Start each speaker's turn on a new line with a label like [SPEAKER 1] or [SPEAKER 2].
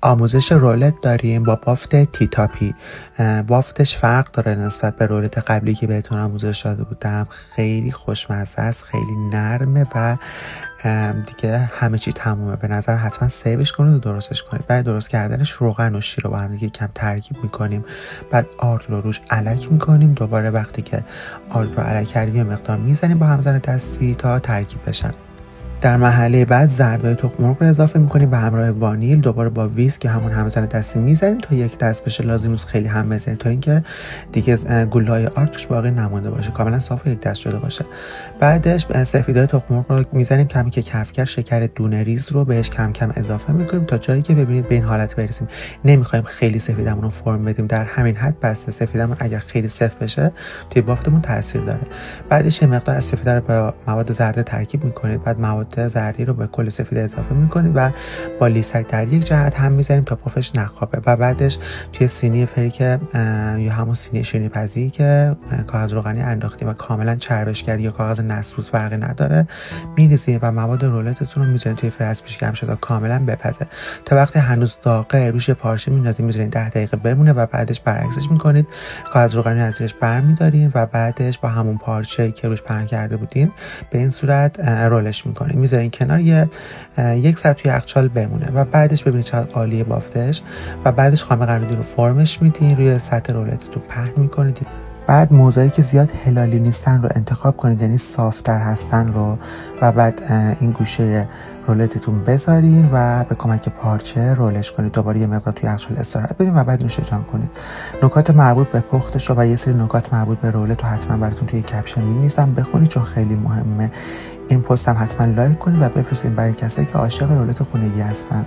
[SPEAKER 1] آموزش رولت داریم با بافت تیتاپی. بافتش فرق داره نسبت به رولت قبلی که بهتون آموزش داده بودم. خیلی خوشمزه است، خیلی نرمه و دیگه همه چی تمومه. به نظر حتما سیوش کنید و درستش کنید. برای درست کردنش روغن و شیر رو با هم دیگه کم ترکیب میکنیم، بعد آرد رو روش الک میکنیم. دوباره وقتی که آرد رو الک کردیم یه مقدار میزنیم با همزن دستی تا ترکیب بشن. در مرحله بعد زردای تخم مرغ رو اضافه میکنیم به همراه وانیل. دوباره با ویسک که همون همزن دستی میزنیم تا یک دست بشه. لازم نیست خیلی هم بزنید تا اینکه دیگه گوله‌های آرد توش باقی نمونده باشه، کاملا صاف و یک دست شده باشه. بعدش سفیدای تخم مرغ رو میزنیم، کمی که کفگر شکر دونه ریز رو بهش کم کم اضافه میکنیم تا جایی که ببینید به این حالت برسیم. نمیخوایم خیلی سفیدمون رو فرم بدیم، در همین حد بس. سفیدمون اگر خیلی سفت بشه توی بافتمون تاثیر داره. بعدش یه مقدار از سفیدا رو با مواد زرد ترکیب میکنید. بعد مواد زردی رو به کل سفید اضافه میکنید و با لیسک در یک جهت هم میذاریم تا پفش نخوابه. و بعدش توی سینی فریک یا همون سینی شیرینی پزی که کاغذ روغنی انداختیم و کاملا چربشگری یا کاغذ نسوس فرقی نداره میریزید و مواد رولتتون رو میذارید توی فریز پیش کم شده کاملا بپزه. تا وقتی هنوز داغه روش پارچه میندازید، میذارید 10 دقیقه بمونه و بعدش برعکسش میکنید. کاغذ روغنی از زیرش برمیدارین و بعدش با همون پارچه‌ای که روش پهن کرده بودین به این صورت رولش میکنید. میذارین کنار یک ساعت توی یخچال بمونه و بعدش ببینید چقدر عالیه بافتش. و بعدش خامه قرمزی رو فرمش میدین، روی سطح رولتتون پهن میکنید. بعد موضعی که زیاد هلالی نیستن رو انتخاب کنید، یعنی صافتر هستن رو، و بعد این گوشه رولتتون بذارین و به کمک پارچه رولش کنید. دوباره یه مقدار توی یخچال استراحت بدین و بعد نوش جان کنید. نکات مربوط به پختش و یه سری نکات مربوط به رولت رو حتما براتون توی کپشن می‌نویسم، بخونید چون خیلی مهمه. این پست هم حتما لایک کنید و بفرستید برای کسایی که عاشق رولت خونگی هستن.